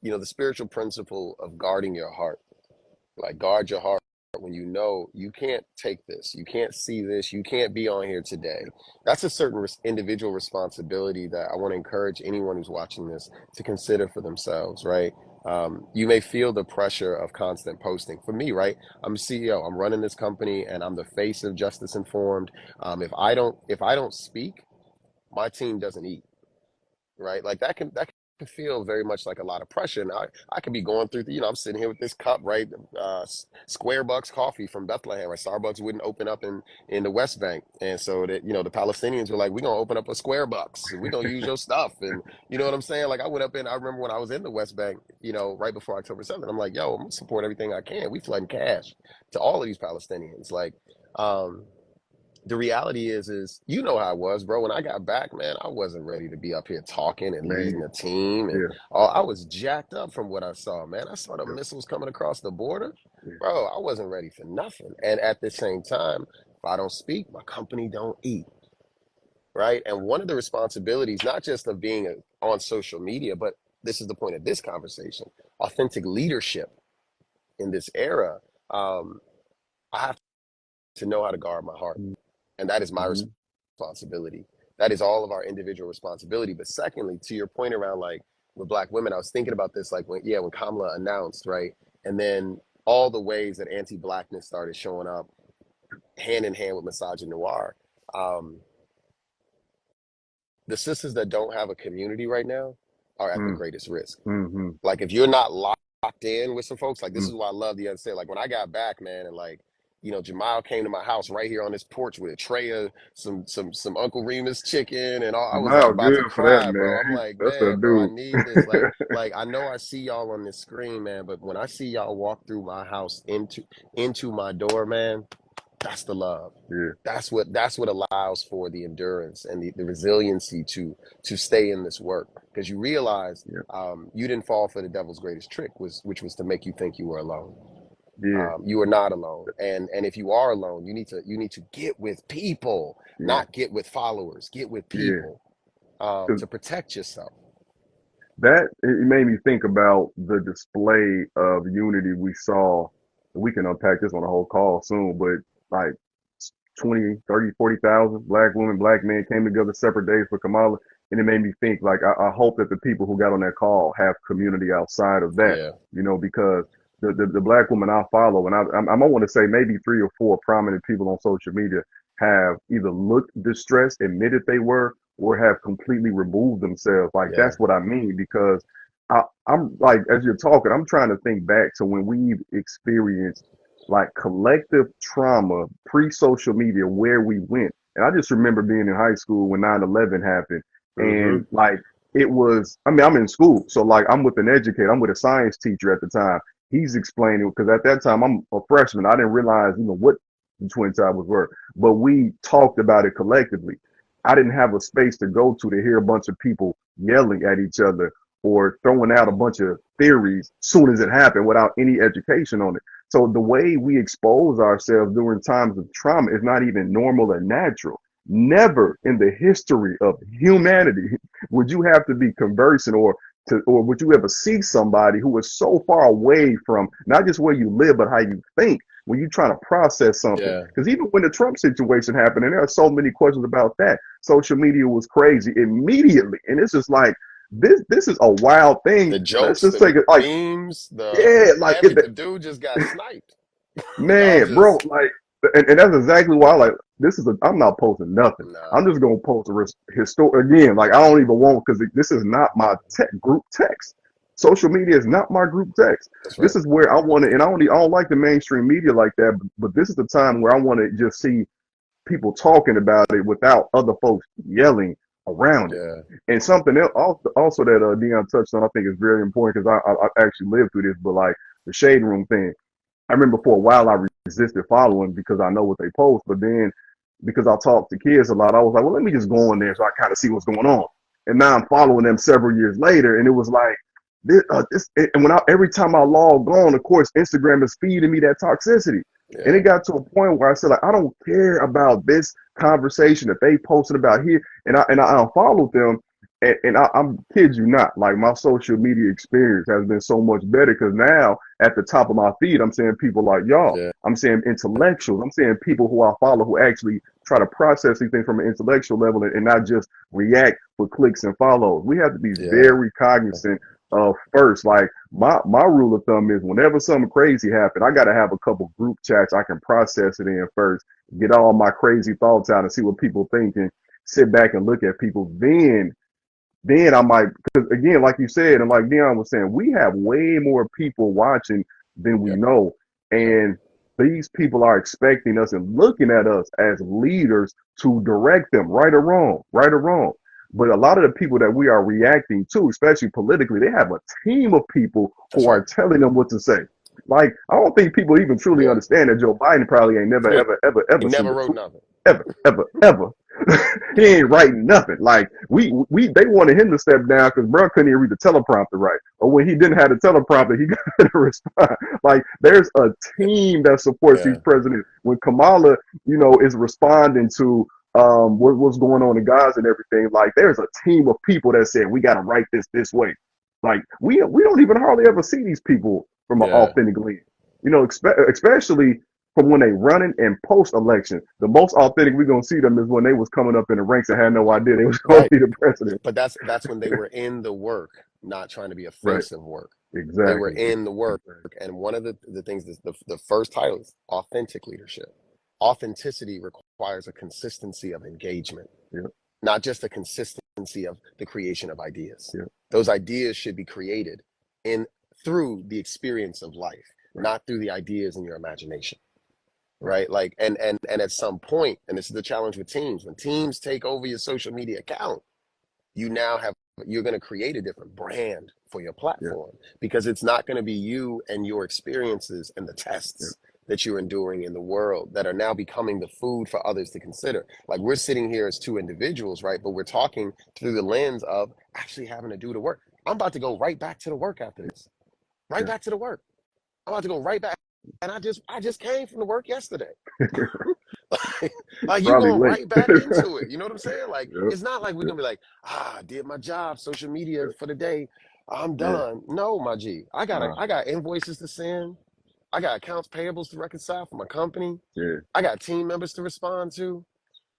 the spiritual principle of guarding your heart, like guard your heart when you know you can't take this, you can't see this, you can't be on here today. That's a certain individual responsibility that I want to encourage anyone who's watching this to consider for themselves, right? You may feel the pressure of constant posting. For me, right, I'm a CEO, I'm running this company, and I'm the face of Justice Informed. If I don't speak, my team doesn't eat, right? Like that can feel very much like a lot of pressure. And I could be going through I'm sitting here with this cup, right? Square Bucks coffee from Bethlehem, right? Starbucks wouldn't open up in the West Bank. And so that, the Palestinians were like, we're gonna open up a Square Bucks, we're gonna use your stuff. And you know what I'm saying? Like I remember when I was in the West Bank, right before October 7th, I'm like, yo, I'm gonna support everything I can. We flooding cash to all of these Palestinians. Like, um, the reality is how I was, bro. When I got back, man, I wasn't ready to be up here talking and leading Man, a team, and yeah, I was jacked up from what I saw, man. I saw the yeah, missiles coming across the border, yeah. bro. I wasn't ready for nothing. And at the same time, if I don't speak, my company don't eat, right? And one of the responsibilities, not just of being on social media, but this is the point of this conversation: authentic leadership in this era. Um, I have to know how to guard my heart, and that is my Mm-hmm. responsibility. That is all of our individual responsibility. But secondly, to your point around like with Black women, I was thinking about this like when Kamala announced, right? And then all the ways that anti-Blackness started showing up hand in hand with misogynoir. Um, the sisters that don't have a community right now are at the Mm, greatest risk. mm-hmm. Like if you're not locked in with some folks, like this Mm. is why I love the Unsaid. Like when I got back, man, and like, Jamal came to my house right here on this porch with a tray of some Uncle Remus chicken and all. I was like Jamal about to good for that, cry, bro. I'm man. like, That's a man, bro, I need this. dude. Like I know I see y'all on this screen, man, but when I see y'all walk through my house into my door, man, that's the love. Yeah, That's what allows for the endurance and the resiliency to stay in this work, because you realize yeah, you didn't fall for the devil's greatest trick, which was to make you think you were alone. yeah, You are not alone, and if you are alone, you need to get with people, yeah, not get with followers. Get with yeah. people, 'Cause to protect yourself. that it made me think about the display of unity we saw. We can unpack this on a whole call soon, but like 20, 30, 40,000 Black women, Black men came together separate days for Kamala. And it made me think like, I hope that the people who got on that call have community outside of that, Yeah, because the Black woman I follow, and I want to say maybe 3 or 4 prominent people on social media have either looked distressed, admitted they were, or have completely removed themselves. Like yeah, that's what I mean, because I'm like, as you're talking, I'm trying to think back to when we've experienced like collective trauma pre-social media, where we went. And I just remember being in high school when 9/11 happened, mm-hmm, and like it was, I mean, I'm in school, so like I'm with an educator, I'm with a science teacher at the time. He's explaining, because at that time I'm a freshman. I didn't realize, what the Twin Towers were, but we talked about it collectively. I didn't have a space to go to hear a bunch of people yelling at each other or throwing out a bunch of theories soon as it happened without any education on it. So the way we expose ourselves during times of trauma is not even normal and natural. Never in the history of humanity would you have to be conversing, or would you ever see somebody who is so far away from not just where you live, but how you think when you're trying to process something. yeah. Because even when the Trump situation happened, and there are so many questions about that, social media was crazy immediately. And it's just like, this is a wild thing. The Let's jokes, just the take it like, memes, yeah, like the dude just got sniped. Y'all man, bro, just like, and that's exactly why, like, I'm not posting nothing. nah. I'm just gonna post a again. Like, I don't even want, because this is not my group text. Social media is not my group text. That's This right. is where I want to, and I don't like the mainstream media like that. But this is the time where I want to just see people talking about it without other folks yelling around it. Yeah. And something else also that Dion touched on, I think is very important because I actually lived through this, but like the shade room thing. I remember for a while I resisted following because I know what they post, but then because I talk to kids a lot, I was like, well, let me just go in there so I kind of see what's going on. And now I'm following them several years later, and it was like and every time I log on, of course, Instagram is feeding me that toxicity. And it Yeah. got to a point where I said, like, I don't care about this conversation that they posted about here, and I unfollowed them. I'm kid you not, like my social media experience has been so much better because now at the top of my feed, I'm seeing people like y'all. Yeah. I'm seeing intellectuals. I'm seeing people who I follow who actually try to process these things from an intellectual level and not just react for clicks and follows. We have to be Yeah. very cognizant of first. Like my rule of thumb is whenever something crazy happens, I got to have a couple group chats I can process it in first, get all my crazy thoughts out and see what people think and sit back and look at people. Then I might, because again, like you said, and like Dion was saying, we have way more people watching than we Yep. know. Yep. And these people are expecting us and looking at us as leaders to direct them, right or wrong, right or wrong. But a lot of the people that we are reacting to, especially politically, they have a team of people That's who right. are telling them what to say. Like, I don't think people even truly Yeah. understand that Joe Biden probably ain't never, ever, ever, He ever seen never a wrote tweet, nothing. ever, ever, ever. He Nope. ain't writing nothing. Like they wanted him to step down because bro couldn't even read the teleprompter right. Or when he didn't have the teleprompter, he got to respond. Like there's a team that supports these Yeah. presidents. When Kamala, is responding to what's going on in Gaza and everything, like there's a team of people that said we got to write this way. Like we don't even hardly ever see these people from an Yeah. authentic lens. Especially from when they running and post election. The most authentic we're gonna see them is when they was coming up in the ranks and had no idea they was gonna Right. be the president. But that's when they were in the work, not trying to be a Right. face of work. They were Exactly. in the work. Exactly. And one of the things is the first title is authentic leadership. Authenticity requires a consistency of engagement, Yep. not just a consistency of the creation of ideas. Yep. Those ideas should be created in through the experience of life, Right. not through the ideas in your imagination. Right. Right? Like and at some point, and this is the challenge with teams, when teams take over your social media account, you now have you're going to create a different brand for your Yeah. platform because it's not going to be you and your experiences and the Yeah. tests that you're enduring in the world that are now becoming the food for others to consider. Like we're sitting here as two individuals, right? But we're talking through the lens of actually having to do the work. I'm about to go right back to the work after this. Right Yeah. back to the work. I'm about to go right back. And I just came from the work yesterday. Like you Probably going late. right back into it. You know what I'm saying? Like Yep. it's not like we're Yep. gonna be like, I did my job, social media Yep. for the day. I'm Yeah. done. No, my G. Nah. I got invoices to send. I got accounts payables to reconcile for my company. Yeah. I got team members to respond to.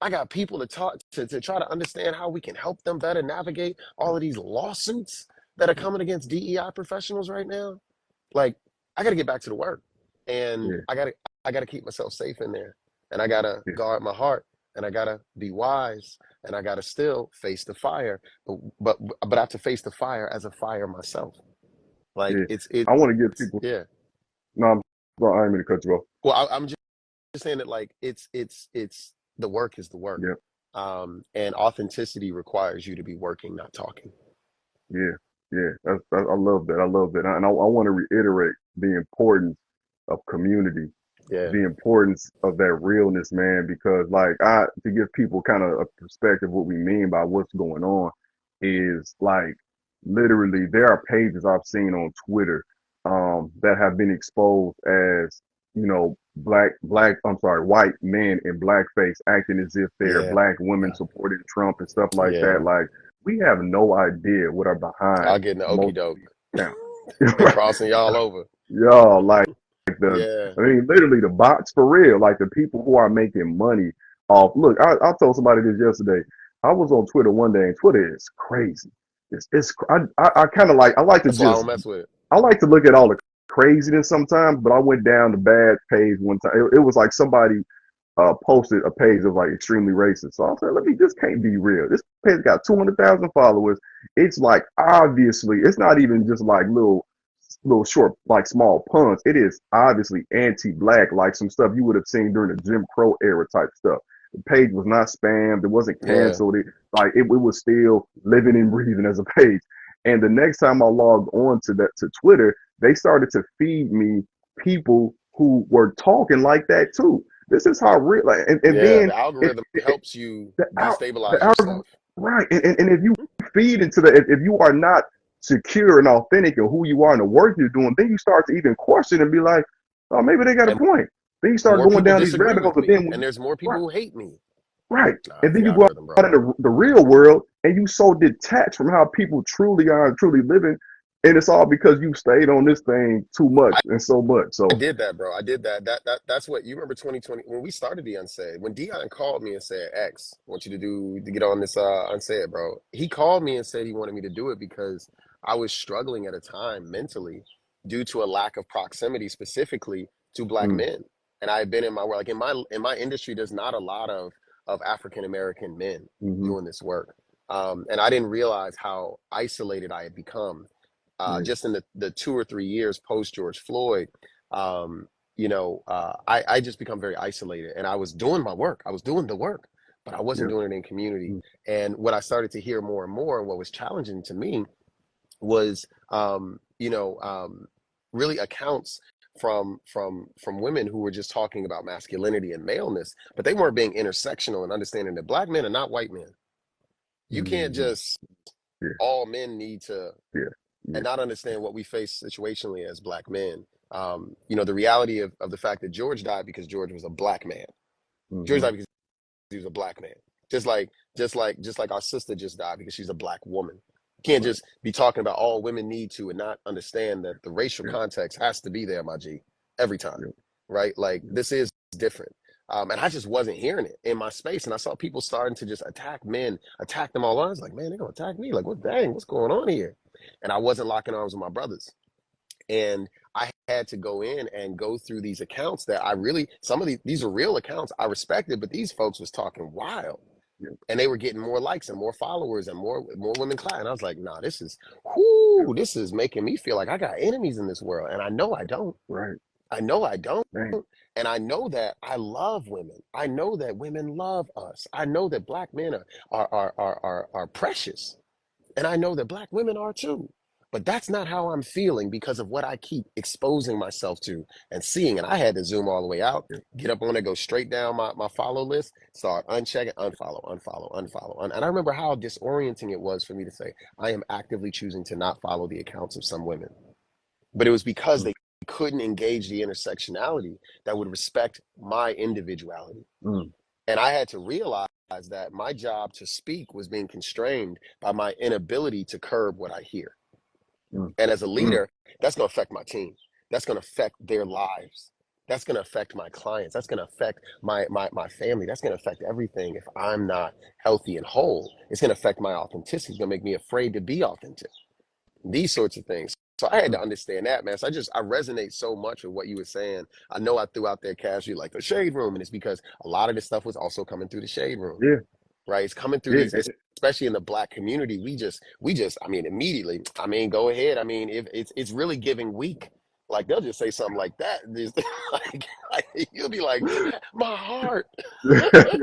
I got people to talk to try to understand how we can help them better navigate all of these lawsuits that are coming against DEI professionals right now. Like I got to get back to the work, and Yeah. I got to keep myself safe in there, and I got to Yeah. guard my heart, and I got to be wise, and I got to still face the fire, but but I have to face the fire as a fire myself. Like Yeah. it's I want to give people. yeah. No, I'm sorry, I ain't mean to cut you off. Well, I'm just saying that like it's the work is the work, Yeah. and authenticity requires you to be working, not talking. Yeah. Yeah. I love that. I love that. And I want to reiterate the importance of community, Yeah, the importance of that realness, man, because like to give people kind of a perspective what we mean by what's going on is like literally there are pages I've seen on Twitter that have been exposed as, I'm sorry, white men in blackface acting as if they're yeah, black women supporting Trump and stuff like that. yeah. Like we have no idea what are behind I'll get in the okey most of doke. these accounts. They Right. crossing y'all over. Y'all like Yeah, I mean, literally the bots for real, like the people who are making money off. Look, I told somebody this yesterday. I was on Twitter one day, and Twitter is crazy. I kind of like, that's why I don't mess with it. I like to look at all the craziness sometimes, but I went down the bad page one time. It was like somebody posted a page of like extremely racist. So I said, this can't be real. This page got 200,000 followers. It's like obviously, it's not even just like little short, like small puns. It is obviously anti-black, like some stuff you would have seen during the Jim Crow era type stuff. The page was not spammed. It wasn't Yeah. canceled. It was still living and breathing as a page. And the next time I logged on to Twitter, they started to feed me people who were talking like that too. This is how real. Like, and Yeah. then The it, algorithm it, helps you the out the destabilize algorithm, yourself. right? And if you feed into if you are not secure and authentic in who you are and the work you're doing, then you start to even question and be like, oh, maybe they got a And point. Then you start more going people down these disagree rabbit holes. with But me. then when And you, there's more people right, who hate me. right, Nah, and it's then the you go algorithm, out bro. in the real world and you so detached from how people truly are and truly living, and it's all because you stayed on this thing too much and so much. I So, did that, bro. I did that. That's what you remember 2020 when we started the Unsaid. When Dion called me and said, "X, I want you to get on this Unsaid, bro." He called me and said he wanted me to do it because I was struggling at a time mentally due to a lack of proximity, specifically to black mm, men. And I had been in my work, like in my industry, there's not a lot of African American men mm-hmm, doing this work. And I didn't realize how isolated I had become yeah, just in the 2 or 3 years post George Floyd. um, I just become very isolated, and I was doing my work. I was doing the work, but I wasn't yeah, doing it in community. mm, And what I started to hear more and more, and what was challenging to me was, really accounts from women who were just talking about masculinity and maleness, but they weren't being intersectional and understanding that black men are not white men. You can't mm-hmm, just yeah, all men need to yeah, and yeah, not understand what we face situationally as black men. The reality of the fact that George died because George was a black man. George mm-hmm, died because he was a black man. Just like our sister just died because she's a black woman. You can't right, just be talking about all women need to and not understand that the racial yeah, context has to be there, my G, every time, yeah, right? Like yeah, this is different. And I just wasn't hearing it in my space. And I saw people starting to just attack men, attack them all. I was like, man, they're going to attack me. Like, what, dang, what's going on here? And I wasn't locking arms with my brothers. And I had to go in and go through these accounts that I really, some of these are real accounts I respected, but these folks was talking wild. yeah, And they were getting more likes and more followers and more women class. And I was like, nah, this is making me feel like I got enemies in this world. And I know I don't. right, I know I don't. dang, And I know that I love women. I know that women love us. I know that black men are precious. And I know that black women are too. But that's not how I'm feeling because of what I keep exposing myself to and seeing. And I had to zoom all the way out, yeah, get up on it, go straight down my follow list, start unchecking, unfollow, unfollow, unfollow. And I remember how disorienting it was for me to say, I am actively choosing to not follow the accounts of some women. But it was because mm, they couldn't engage the intersectionality that would respect my individuality. mm, And I had to realize that my job to speak was being constrained by my inability to curb what I hear. mm, And as a mm, leader, that's going to affect my team. That's going to affect their lives. That's going to affect my clients. That's going to affect my family. That's going to affect everything if I'm not healthy and whole. It's going to affect my authenticity. It's going to make me afraid to be authentic. These sorts of things. So I had mm, to understand that, man. So I resonate so much with what you were saying. I know I threw out there casually like the shade room, and it's because a lot of this stuff was also coming through the shade room, yeah, right? It's coming through yeah, these, especially in the black community. We just, I mean, immediately, I mean, go ahead. I mean, if it's really giving weak, like they'll just say something like that. Just, you'll be like, my heart, right?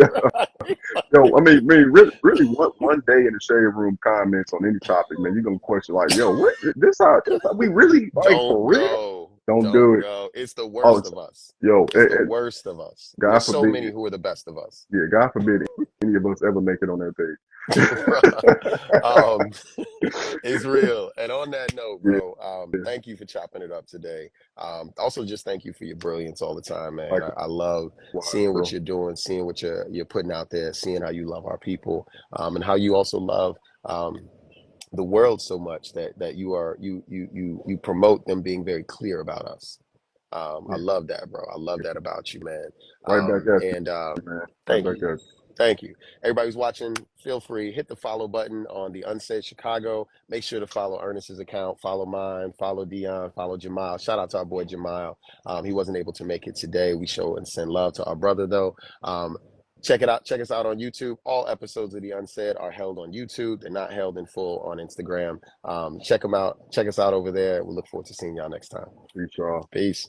Yo, I mean, really, one day in the shade room comments on any topic, man, you're gonna question like, yo, what this how we really like Don't for real? go. Don't do Don't it. go. It's the Oh, worst of us. yo, It's the worst of us. And God there's so forbid, many who are the best of us. yeah, God forbid any of us ever make it on that Bro, page. um, it's real. And on that note, Yeah, bro, thank you for chopping it up today. Also, just thank you for your brilliance all the time, man. I love likewise, seeing what bro. you're doing, seeing what you're putting out there, seeing how you love our people, and how you also love the world so much that you promote them being very clear about us. I Yeah, love that, bro. I love yeah. that about you, man. Right back at And you, man. Right thank back you. at Thank you. Everybody who's watching, feel free, hit the follow button on the Unsaid Chicago. Make sure to follow Ernest's account, follow mine, follow Dion, follow Jamal. Shout out to our boy Jamal. He wasn't able to make it today. We show and send love to our brother, though. Check it out. Check us out on YouTube. All episodes of the Unsaid are held on YouTube. They're not held in full on Instagram. Check them out. Check us out over there. We look forward to seeing y'all next time. you, y'all. Peace.